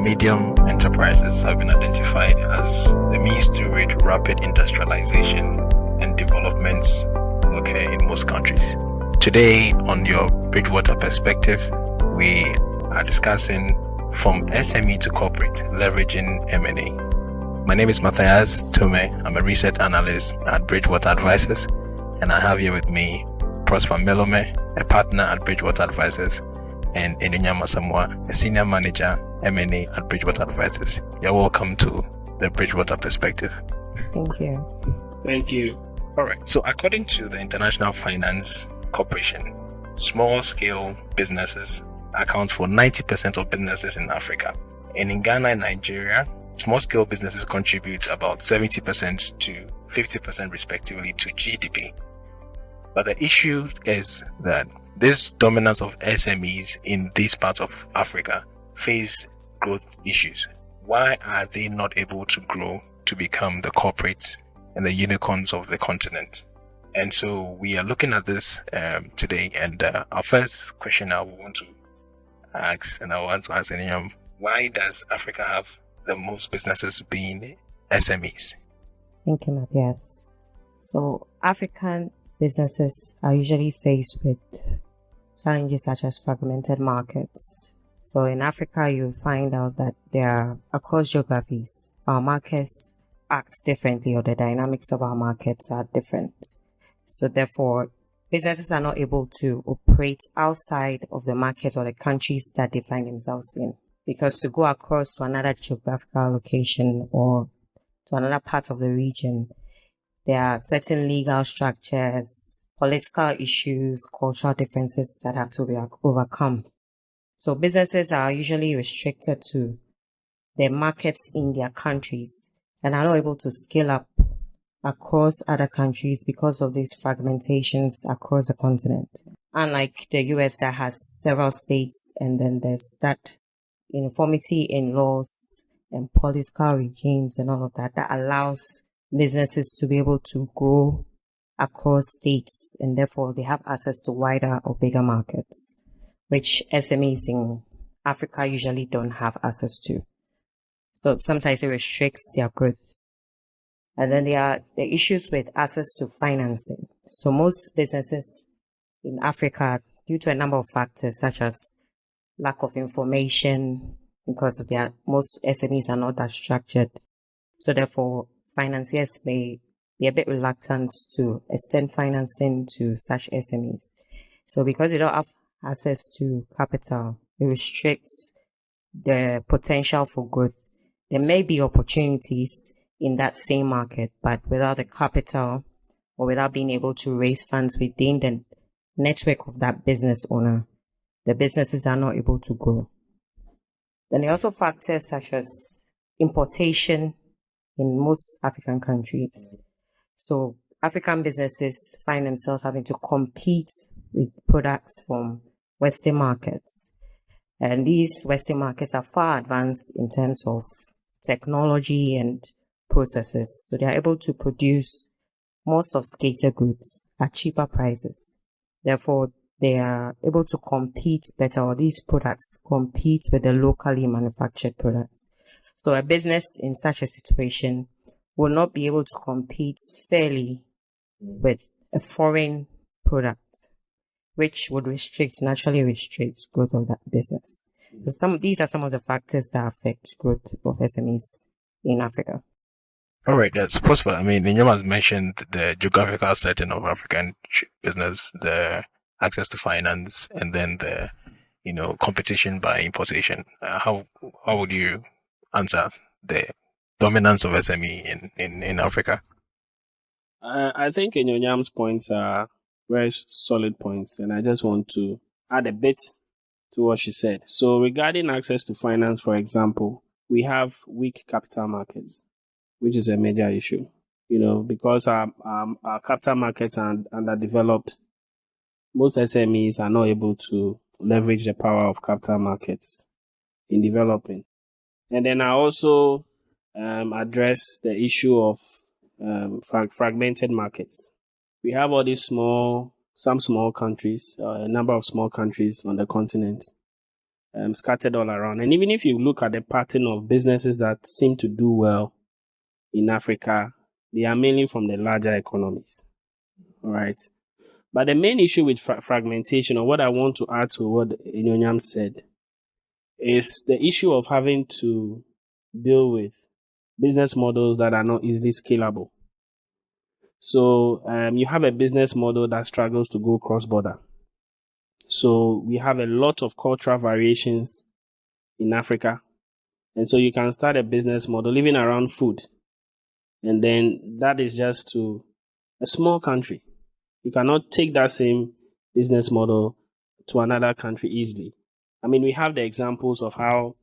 medium enterprises have been identified as the means to rate rapid industrialization and developments in most countries. Today, on your Bridgewater perspective, we are discussing from SME to corporate, leveraging M&A. My name is Matthias Tome. I'm a research analyst at Bridgewater Advisors, and I have here with me Prosper Melome, a partner at Bridgewater Advisors, and Enunyama Samoa, a senior manager M&A at Bridgewater Advisors. You're welcome to the Bridgewater perspective. Thank you. Thank you. All right. So according to the International Finance Corporation, small-scale businesses account for 90% of businesses in Africa. And in Ghana and Nigeria, small-scale businesses contribute about 70% to 50% respectively to GDP. But the issue is that this dominance of SMEs in these parts of Africa face growth issues. Why are they not able to grow to become the corporates and the unicorns of the continent? And so we are looking at this today. And our first question I want to ask Enyam, why does Africa have the most businesses being SMEs? Thank you, Matthias. So African businesses are usually faced with challenges such as fragmented markets. So in Africa, you find out that there are, across geographies, our markets act differently, or the dynamics of our markets are different. So therefore, businesses are not able to operate outside of the markets or the countries that they find themselves in. Because to go across to another geographical location or to another part of the region, there are certain legal structures, political issues, cultural differences that have to be overcome. So businesses are usually restricted to their markets in their countries and are not able to scale up across other countries because of these fragmentations across the continent. Unlike the US that has several states, and then there's that uniformity in laws and political regimes and all of that allows businesses to be able to grow across states, and therefore they have access to wider or bigger markets, which SMEs in Africa usually don't have access to. So sometimes it restricts their growth. And then there are the issues with access to financing. So most businesses in Africa, due to a number of factors such as lack of information, because of most SMEs are not that structured. So therefore, financiers may be a bit reluctant to extend financing to such SMEs. So because they don't have access to capital, it restricts the potential for growth. There may be opportunities in that same market, but without the capital or without being able to raise funds within the network of that business owner, the businesses are not able to grow. Then there are also factors such as importation in most African countries. So African businesses find themselves having to compete with products from Western markets. And these Western markets are far advanced in terms of technology and processes. So they are able to produce more sophisticated goods at cheaper prices. Therefore, they are able to compete better, or these products compete with the locally manufactured products. So a business in such a situation will not be able to compete fairly with a foreign product, which would naturally restrict growth of that business. So these are some of the factors that affect growth of SMEs in Africa. All right, that's possible. I mean, Ninyoma has mentioned the geographical setting of African business, the access to finance, and then the, competition by importation. How would you answer the dominance of SME in Africa? I think Enyonyam's points are very solid points, and I just want to add a bit to what she said. So regarding access to finance, for example, we have weak capital markets, which is a major issue, because our capital markets are underdeveloped. Most SMEs are not able to leverage the power of capital markets in developing. And then I also address the issue of fragmented markets. We have all these some small countries, a number of small countries on the continent. scattered all around. And even if you look at the pattern of businesses that seem to do well in Africa, they are mainly from the larger economies. All right. But the main issue with fragmentation, or what I want to add to what Inyonyam said, is the issue of having to deal with business models that are not easily scalable. So you have a business model that struggles to go cross-border. So we have a lot of cultural variations in Africa. And so you can start a business model even around food. And then that is just to a small country. You cannot take that same business model to another country easily. I mean, we have the examples of how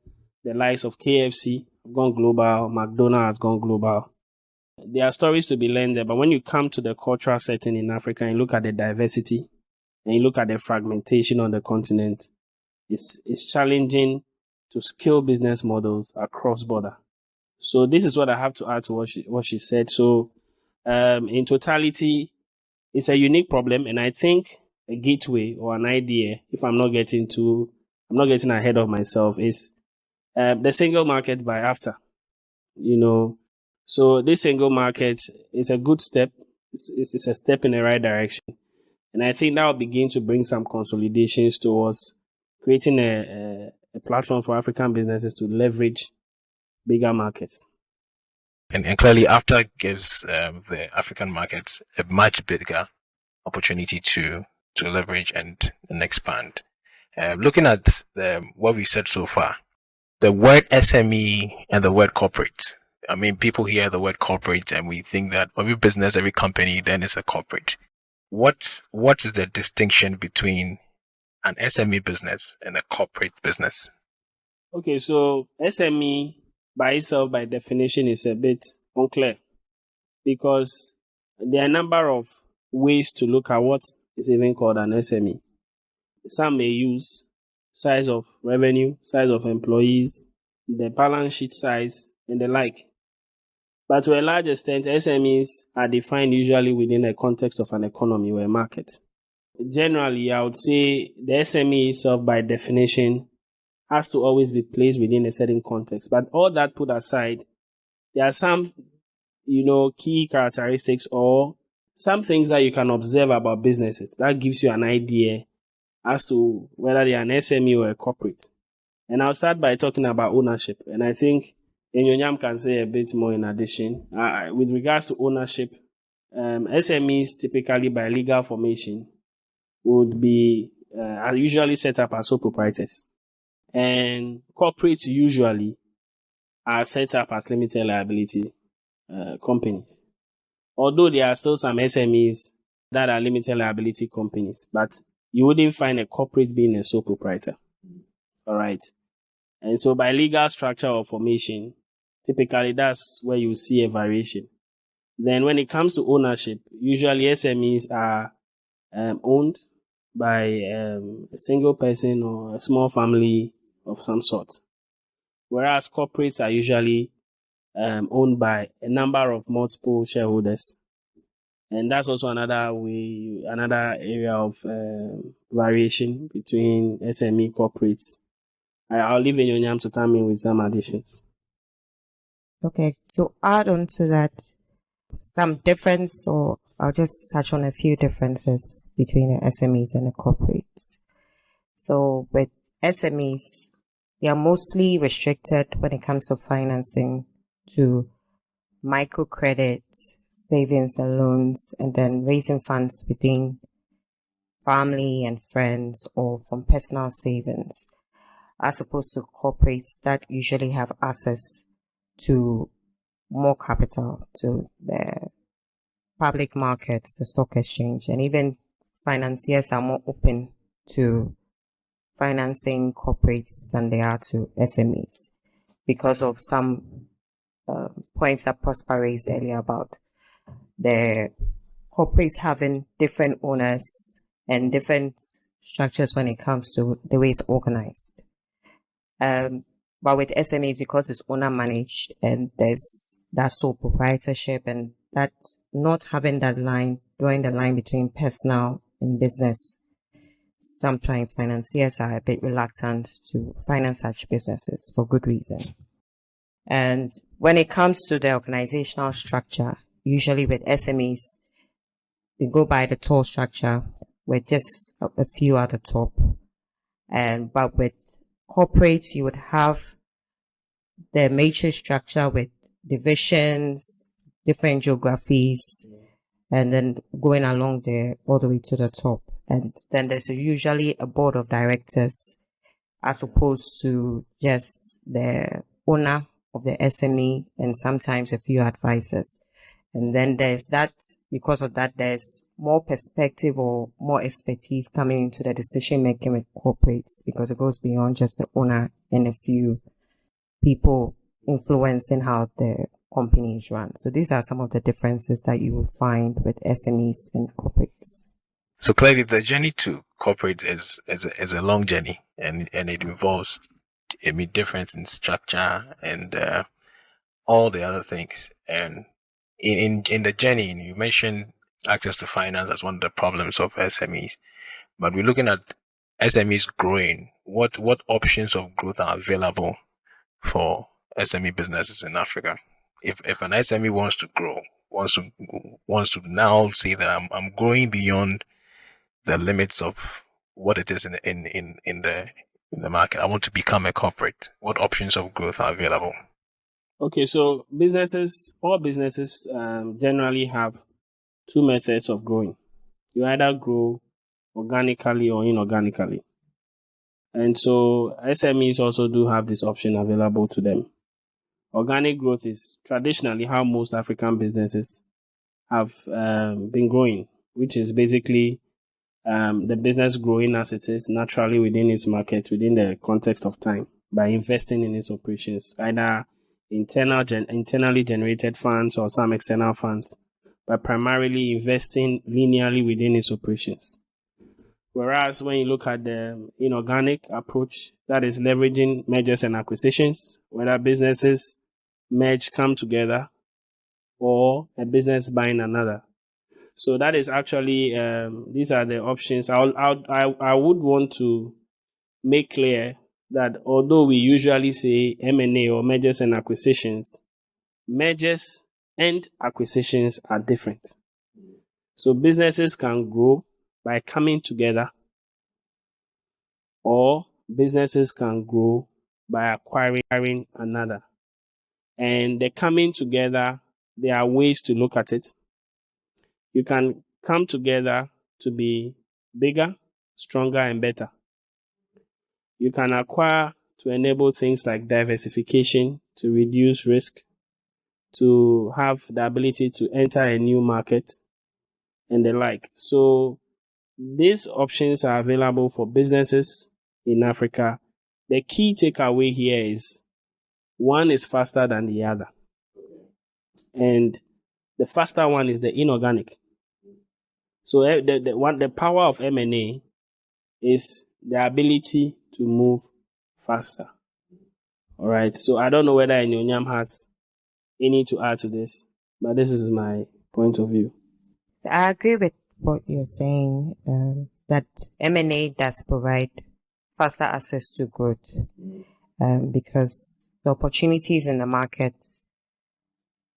the likes of KFC have gone global, McDonald's has gone global. There are stories to be learned there, but when you come to the cultural setting in Africa and look at the diversity and you look at the fragmentation on the continent, it's challenging to scale business models across border. So this is what I have to add to what she said. So in totality, it's a unique problem, and I think a gateway or an idea, if I'm not getting ahead of myself, is the single market by AfTA. So this single market is a good step. It's a step in the right direction, and I think that will begin to bring some consolidations towards creating a platform for African businesses to leverage bigger markets. And clearly, AfTA gives the African markets a much bigger opportunity to leverage and expand. Looking at what we said so far, the word SME and the word corporate. I mean, people hear the word corporate and we think that every business, every company, then is a corporate. What is the distinction between an SME business and a corporate business? Okay, so SME by itself, by definition, is a bit unclear because there are a number of ways to look at what is even called an SME. Some may use size of revenue, size of employees, the balance sheet size, and the like. But to a large extent, SMEs are defined usually within a context of an economy or a market. Generally, I would say the SME itself, by definition, has to always be placed within a certain context. But all that put aside, there are some, key characteristics or some things that you can observe about businesses that gives you an idea as to whether they are an SME or a corporate. And I'll start by talking about ownership. And I think Enyonyam can say a bit more in addition. With regards to ownership, SMEs typically by legal formation would be are usually set up as sole proprietors. And corporates usually are set up as limited liability companies. Although there are still some SMEs that are limited liability companies, but you wouldn't find a corporate being a sole proprietor. All right. And so by legal structure or formation, typically that's where you see a variation. Then when it comes to ownership, usually SMEs are owned by a single person or a small family of some sort. Whereas corporates are usually owned by a number of multiple shareholders. And that's also another area of variation between SME corporates. I'll leave Enyonyam to come in with some additions. Okay, to add on to that, some difference, or I'll just touch on a few differences between the SMEs and the corporates. So with SMEs, they are mostly restricted when it comes to financing to microcredit, savings and loans, and then raising funds within family and friends or from personal savings, as opposed to corporates that usually have access to more capital, to the public markets, the stock exchange, and even financiers are more open to financing corporates than they are to SMEs because of some points that Prosper raised earlier about the corporates having different owners and different structures when it comes to the way it's organized. But with SMEs, because it's owner managed and there's that sole proprietorship and that not having that line, drawing the line between personal and business, sometimes financiers are a bit reluctant to finance such businesses for good reason. And when it comes to the organizational structure, usually with SMEs, they go by the tall structure with just a few at the top. But with corporates, you would have the matrix structure with divisions, different geographies, and then going along there all the way to the top. And then there's usually a board of directors as opposed to just the owner of the SME and sometimes a few advisors. And then there's that, because of that, there's more perspective or more expertise coming into the decision making with corporates because it goes beyond just the owner and a few people influencing how the company is run. So these are some of the differences that you will find with SMEs and corporates. So clearly the journey to corporate is a long journey and it involves difference in structure and all the other things. And in the journey, you mentioned access to finance as one of the problems of SMEs, but we're looking at SMEs growing. What options of growth are available for SME businesses in Africa? If an SME wants to grow, wants to now say that I'm growing beyond the limits of what it is in the market, I want to become a corporate. What options of growth are available? Okay, so all businesses generally have two methods of growing. You either grow organically or inorganically. And so SMEs also do have this option available to them. Organic growth is traditionally how most African businesses have been growing, which is basically the business growing as it is naturally within its market, within the context of time, by investing in its operations, either internally generated funds or some external funds, but primarily investing linearly within its operations. Whereas when you look at the inorganic approach, that is leveraging mergers and acquisitions, whether businesses come together, or a business buying another. So that is actually, these are the options. I would want to make clear that although we usually say M&A or mergers and acquisitions, mergers and acquisitions are different. So businesses can grow by coming together, or businesses can grow by acquiring another. And the coming together, there are ways to look at it. You can come together to be bigger, stronger, and better. You can acquire to enable things like diversification, to reduce risk, to have the ability to enter a new market, and the like. So these options are available for businesses in Africa. The key takeaway here is one is faster than the other. And the faster one is the inorganic. So the power of M&A is the ability to move faster. All right. So I don't know whether Nyonyam has any to add to this, but this is my point of view. I agree with what you're saying, that M&A does provide faster access to growth, because the opportunities in the market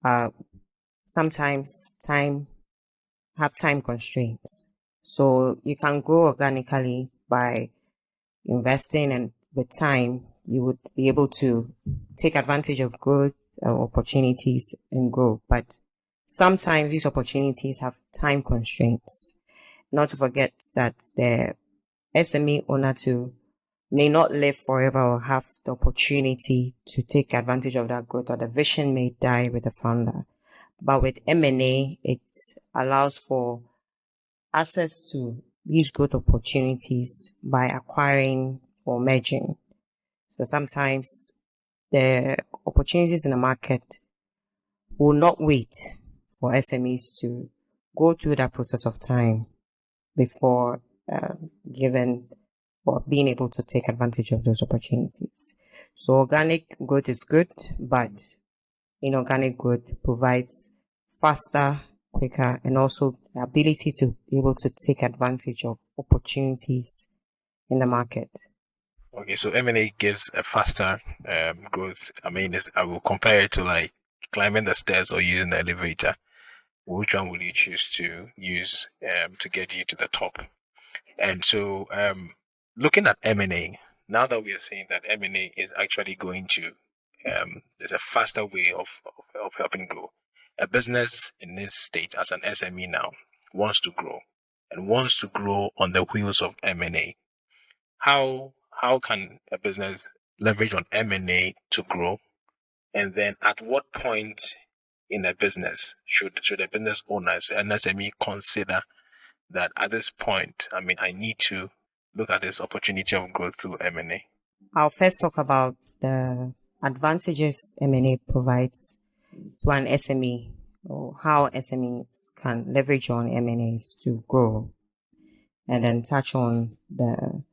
are sometimes have time constraints. So you can grow organically by investing, and with time, you would be able to take advantage of growth opportunities and grow. But sometimes these opportunities have time constraints. Not to forget that the SME owner too may not live forever or have the opportunity to take advantage of that growth, or the vision may die with the founder. But with M&A, it allows for access to these growth opportunities by acquiring or merging. So sometimes the opportunities in the market will not wait for SMEs to go through that process of time before given or being able to take advantage of those opportunities. So organic growth is good, but inorganic growth provides faster, quicker, and also the ability to be able to take advantage of opportunities in the market. Okay, so M&A gives a faster growth. I will compare it to like climbing the stairs or using the elevator. Which one will you choose to use to get you to the top? And so, looking at M&A, now that we are saying that M&A is actually going to, there's a faster way of helping grow. A business in this state as an SME now wants to grow and wants to grow on the wheels of M&A. How can a business leverage on M&A to grow? And then at what point in a business should a business owners and SME consider that at this point, I need to look at this opportunity of growth through M&A? I'll first talk about the advantages M&A provides to an SME, or how SMEs can leverage on M&As to grow, and then touch on the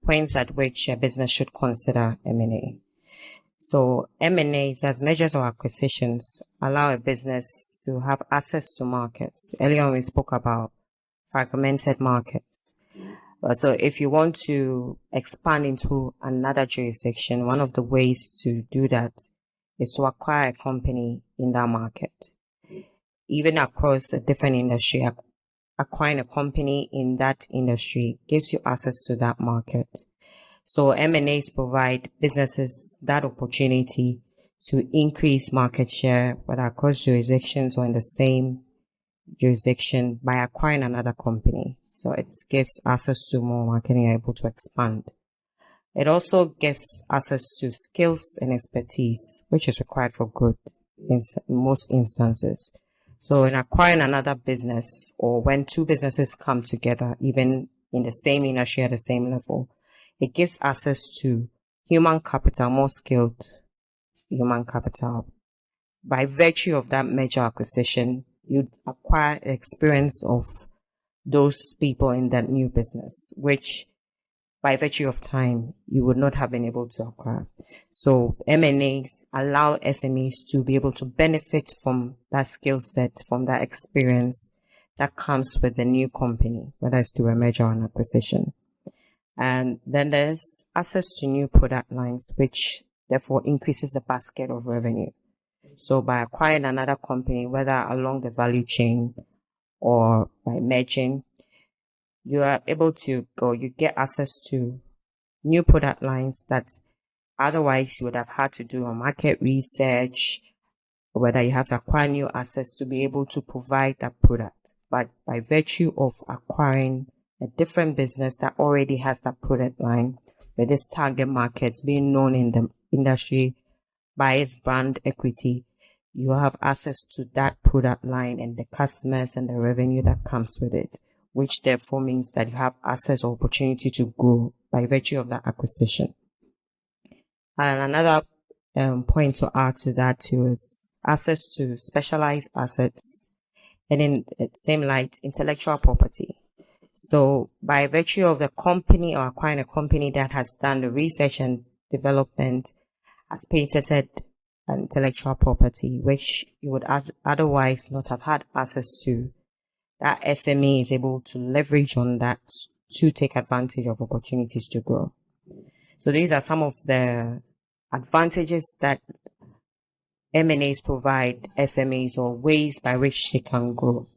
points at which a business should consider M&A. So M&As as measures of acquisitions allow a business to have access to markets. Earlier on we spoke about fragmented markets. So if you want to expand into another jurisdiction, one of the ways to do that is to acquire a company in that market. Even across a different industry, acquiring a company in that industry gives you access to that market. So M&As provide businesses that opportunity to increase market share, whether across jurisdictions or in the same jurisdiction, by acquiring another company. So it gives access to more marketing and able to expand. It also gives access to skills and expertise, which is required for growth in most instances. So in acquiring another business, or when two businesses come together, even in the same industry at the same level, it gives access to human capital, more skilled human capital. By virtue of that major acquisition, you acquire experience of those people in that new business, which by virtue of time, you would not have been able to acquire. So M&As allow SMEs to be able to benefit from that skill set, from that experience that comes with the new company, whether it's through a merger or an acquisition. And then there's access to new product lines, which therefore increases the basket of revenue. So by acquiring another company, whether along the value chain or by merging, you are able to go, you get access to new product lines that otherwise you would have had to do a market research, or whether you have to acquire new assets to be able to provide that product. But by virtue of acquiring a different business that already has that product line, with this target market being known in the industry by its brand equity, you have access to that product line and the customers and the revenue that comes with it, which therefore means that you have access or opportunity to grow by virtue of that acquisition. And another point to add to that too is access to specialized assets, and in the same light, intellectual property. So by virtue of the company or acquiring a company that has done the research and development, has patented intellectual property, which you would otherwise not have had access to, that SME is able to leverage on that to take advantage of opportunities to grow. So these are some of the advantages that M&As provide SMEs, or ways by which they can grow.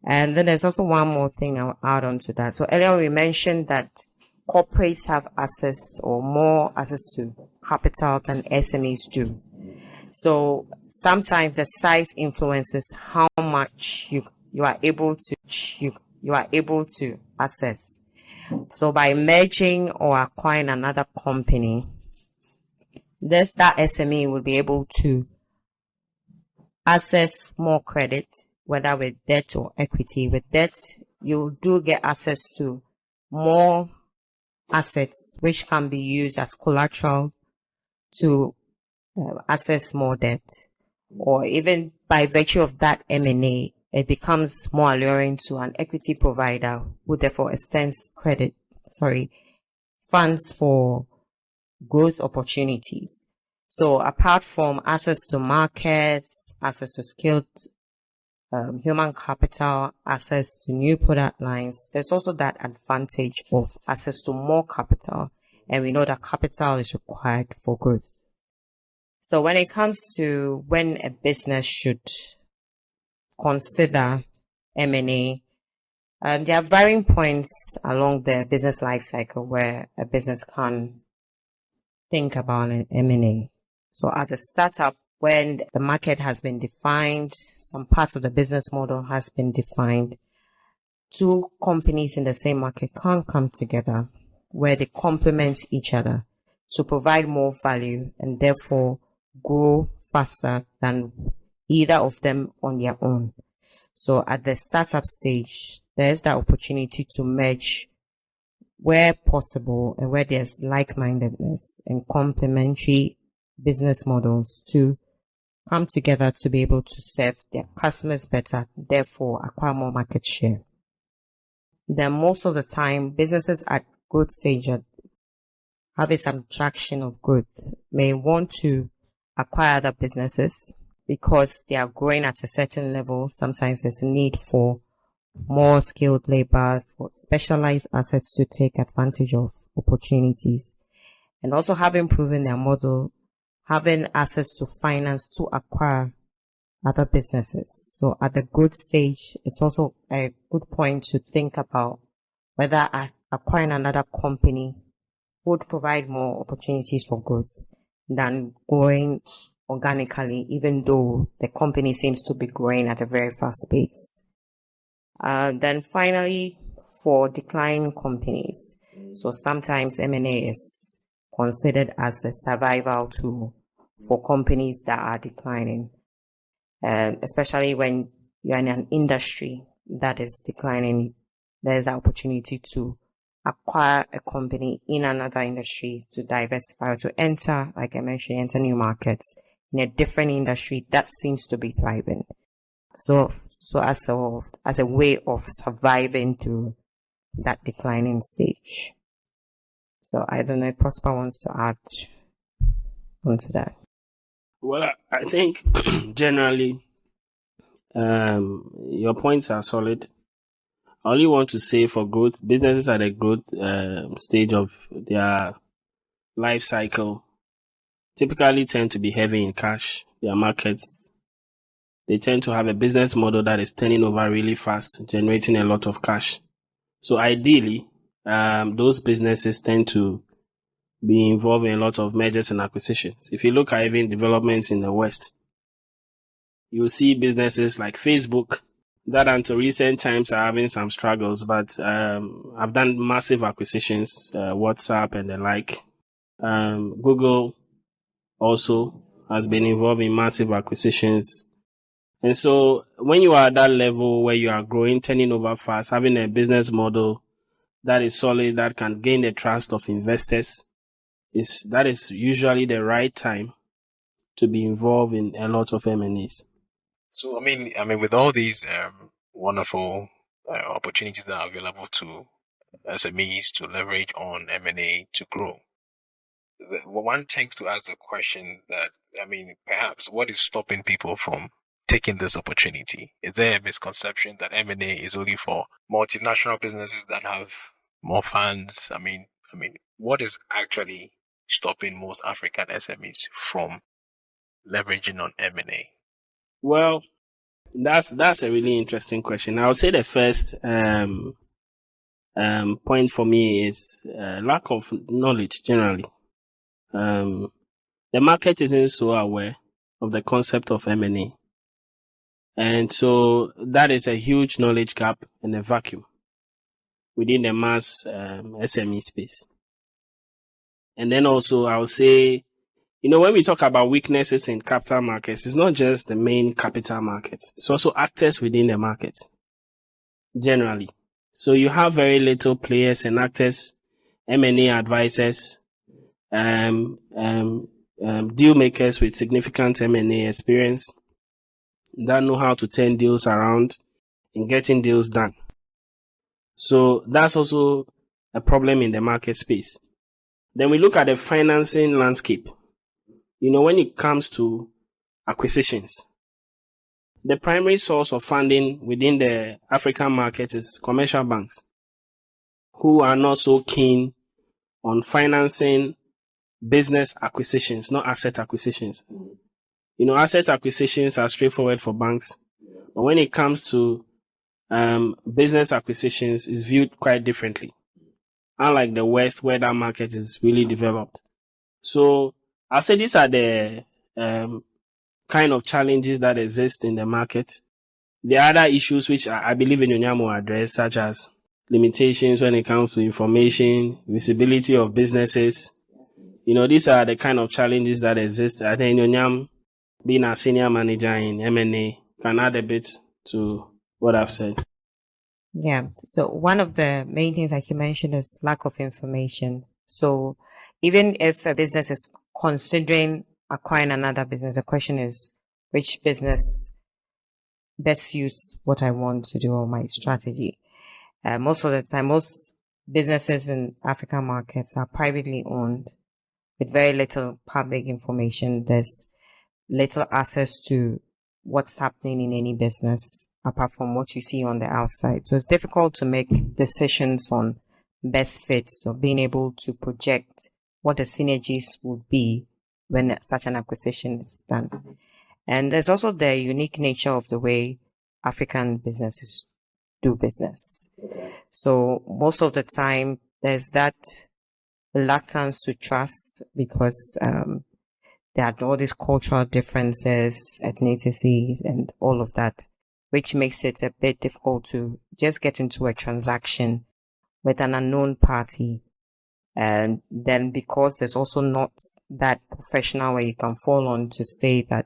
And then there's also one more thing I'll add on to that. So earlier we mentioned that corporates have access or more access to capital than SMEs do. So sometimes the size influences how much you are able to access. So by merging or acquiring another company, that SME will be able to access more credit, whether with debt or equity. With debt, you do get access to more assets, which can be used as collateral to access more debt. Or even by virtue of that M&A, it becomes more alluring to an equity provider who therefore extends funds for growth opportunities. So apart from access to markets, access to skilled human capital, access to new product lines. There's also that advantage of access to more capital. And we know that capital is required for growth. So when it comes to when a business should consider M&A, there are varying points along the business life cycle where a business can think about an M&A. So at the startup, when the market has been defined, some parts of the business model has been defined, two companies in the same market can come together where they complement each other to provide more value and therefore grow faster than either of them on their own. So at the startup stage, there's that opportunity to merge where possible and where there's like-mindedness and complementary business models to come together to be able to serve their customers better, therefore acquire more market share. Then most of the time, businesses at growth stage having some traction of growth may want to acquire other businesses because they are growing at a certain level. Sometimes there's a need for more skilled labor, for specialized assets to take advantage of opportunities. And also having proven their model, having access to finance to acquire other businesses. So at the growth stage, it's also a good point to think about whether acquiring another company would provide more opportunities for growth than growing organically, even though the company seems to be growing at a very fast pace. Then finally, for declining companies. So sometimes M&A is considered as a survival tool for companies that are declining, especially when you're in an industry that is declining. There's an opportunity to acquire a company in another industry to diversify or to enter, like I mentioned, enter new markets in a different industry that seems to be thriving. So as a way of surviving through that declining stage. So I don't know if Prosper wants to add onto that. Well, I think generally your points are solid. I only want to say for growth, businesses at a growth stage of their life cycle typically tend to be heavy in cash. Their markets, they tend to have a business model that is turning over really fast, generating a lot of cash. So ideally, those businesses tend to be involved in a lot of mergers and acquisitions. If you look at even developments in the West, you'll see businesses like Facebook that until recent times are having some struggles, but I've done massive acquisitions, WhatsApp and the like. Google also has been involved in massive acquisitions. And so when you are at that level where you are growing, turning over fast, having a business model that is solid, that can gain the trust of investors, that is usually the right time to be involved in a lot of M&As. So, I mean, with all these wonderful opportunities that are available to SMEs to leverage on M&A to grow, one tends to ask the question that, perhaps what is stopping people from taking this opportunity? Is there a misconception that M&A is only for multinational businesses that have more funds? What is actually stopping most African SMEs from leveraging on M&A? Well, that's a really interesting question. I would say the first point for me is lack of knowledge generally. The market isn't so aware of the concept of M&A. And so that is a huge knowledge gap and a vacuum within the mass SME space. And then also I would say, when we talk about weaknesses in capital markets, it's not just the main capital markets. It's also actors within the market, generally. So you have very little players and actors, M&A advisors, deal makers with significant M&A experience that know how to turn deals around and getting deals done. So that's also a problem in the market space. Then we look at the financing landscape. When it comes to acquisitions, the primary source of funding within the African market is commercial banks, who are not so keen on financing business acquisitions, not asset acquisitions. Asset acquisitions are straightforward for banks, but when it comes to business acquisitions, it's viewed quite differently, unlike the West, where that market is really developed. So I'll say these are the kind of challenges that exist in the market. There are other issues which I believe Enyonyam will address, such as limitations when it comes to information, visibility of businesses. These are the kind of challenges that exist. I think Enyonyam, being a senior manager in M&A, can add a bit to what I've said. Yeah. So one of the main things like you mentioned is lack of information. So even if a business is considering acquiring another business, the question is which business best suits what I want to do or my strategy. Most of the time, most businesses in African markets are privately owned with very little public information. There's little access to what's happening in any business apart from what you see on the outside. So it's difficult to make decisions on best fits or being able to project what the synergies would be when such an acquisition is done. And there's also the unique nature of the way African businesses do business. So most of the time there's that reluctance to trust because there are all these cultural differences, ethnicities, and all of that, which makes it a bit difficult to just get into a transaction with an unknown party. And then because there's also not that professional where you can fall on to say that,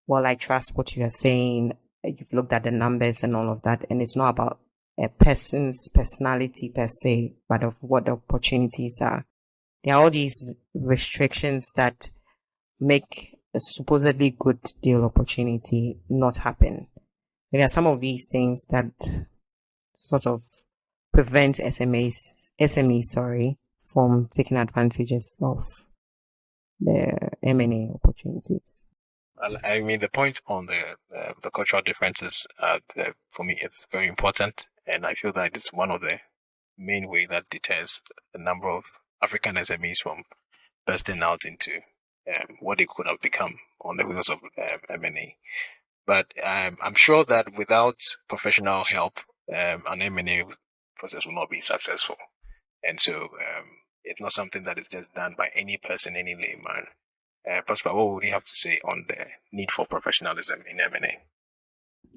well, I trust what you are saying, you've looked at the numbers and all of that, and it's not about a person's personality per se, but of what the opportunities are. There are all these restrictions that make a supposedly good deal opportunity not happen. There are some of these things that sort of prevent SMEs from taking advantages of the M&A opportunities. I mean, the point on the cultural differences, for me, it's very important, and I feel that it's one of the main way that deters a number of African SMEs from bursting out into what they could have become on the wheels of M&A. But I'm sure that without professional help, an M&A process will not be successful. And so it's not something that is just done by any person, any layman. Prosper, what would you have to say on the need for professionalism in M&A?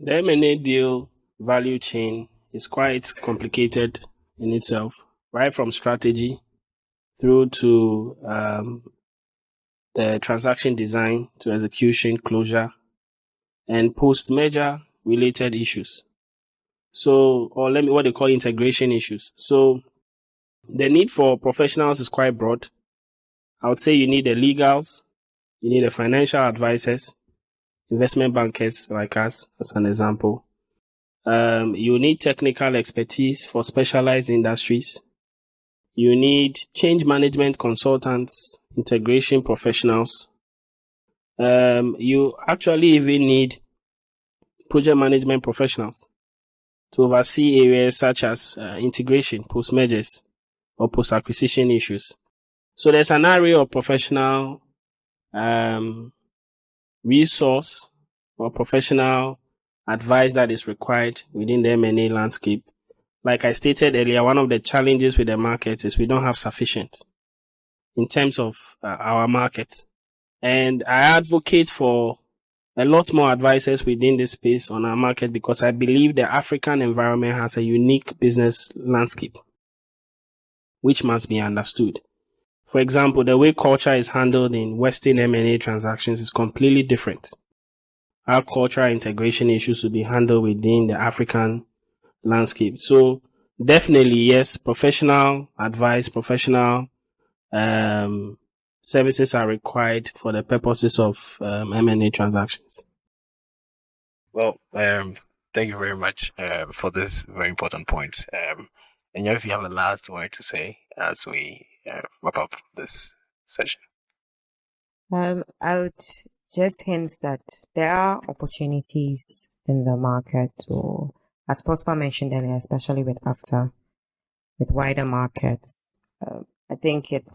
The M&A deal value chain is quite complicated in itself, right from strategy through to the transaction design to execution, closure, and post-merger related issues. So, or what they call integration issues. So, the need for professionals is quite broad. I would say you need the legals, you need the financial advisors, investment bankers like us, as an example. You need technical expertise for specialized industries. You need change management consultants, integration professionals. You actually even need project management professionals to oversee areas such as integration, post-mergers, or post-acquisition issues. So there's an area of professional resource or professional advice that is required within the M&A landscape. Like I stated earlier, one of the challenges with the market is we don't have sufficient in terms of our market. And I advocate for a lot more advisors within this space on our market because I believe the African environment has a unique business landscape, which must be understood. For example, the way culture is handled in Western M&A transactions is completely different. Our cultural integration issues will be handled within the African landscape. So definitely, yes, professional advice, professional services are required for the purposes of M&A transactions. Well, thank you very much for this very important point. And if you have a last word to say as we wrap up this session. I would just hints that there are opportunities in the market, or as Prosper mentioned earlier, especially with wider markets. I think it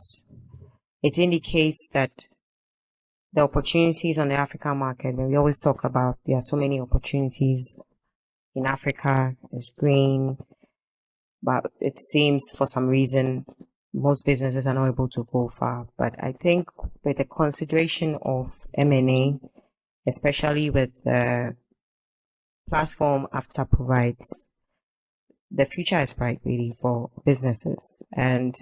indicates that the opportunities on the African market, when we always talk about there are so many opportunities in Africa, it's green, but it seems for some reason most businesses are not able to go far. But I think with the consideration of M&A, especially with the platform AFTA provides, the future is bright really for businesses. And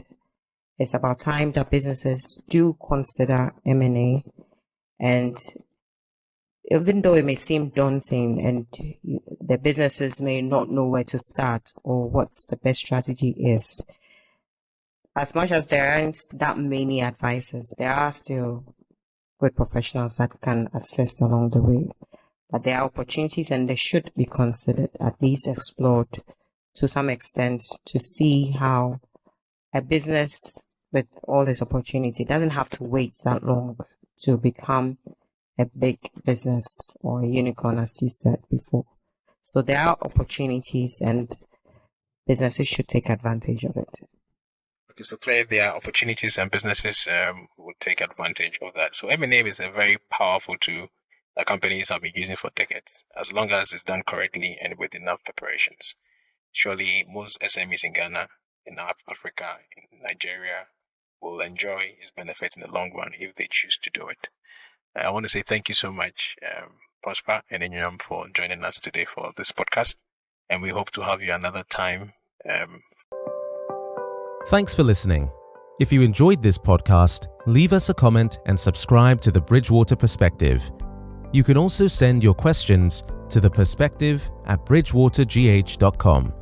it's about time that businesses do consider M&A. And even though it may seem daunting and the businesses may not know where to start or what the best strategy is, as much as there aren't that many advisors, there are still good professionals that can assist along the way. But there are opportunities and they should be considered, at least explored to some extent, to see how a business with all its opportunity doesn't have to wait that long to become a big business or a unicorn, as you said before. So there are opportunities and businesses should take advantage of it. Okay, so clearly there are opportunities and businesses will take advantage of that. So M&A is a very powerful tool that companies have been using for decades, as long as it's done correctly and with enough preparations. Surely most SMEs in Ghana, in Africa, in Nigeria will enjoy its benefits in the long run if they choose to do it. I want to say thank you so much, Prosper and Enyam, for joining us today for this podcast, and we hope to have you another time. Thanks for listening. If you enjoyed this podcast, leave us a comment and subscribe to the Bridgewater Perspective. You can also send your questions to theperspective@bridgewatergh.com.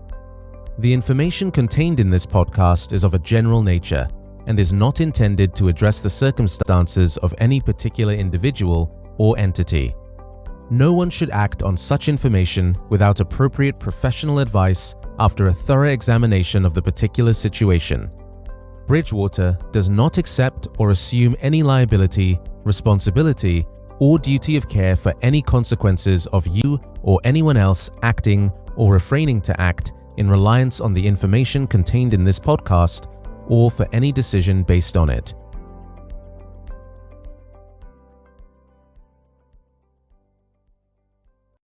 The information contained in this podcast is of a general nature and is not intended to address the circumstances of any particular individual or entity. No one should act on such information without appropriate professional advice after a thorough examination of the particular situation. Bridgewater does not accept or assume any liability, responsibility, or duty of care for any consequences of you or anyone else acting or refraining to act in reliance on the information contained in this podcast or for any decision based on it.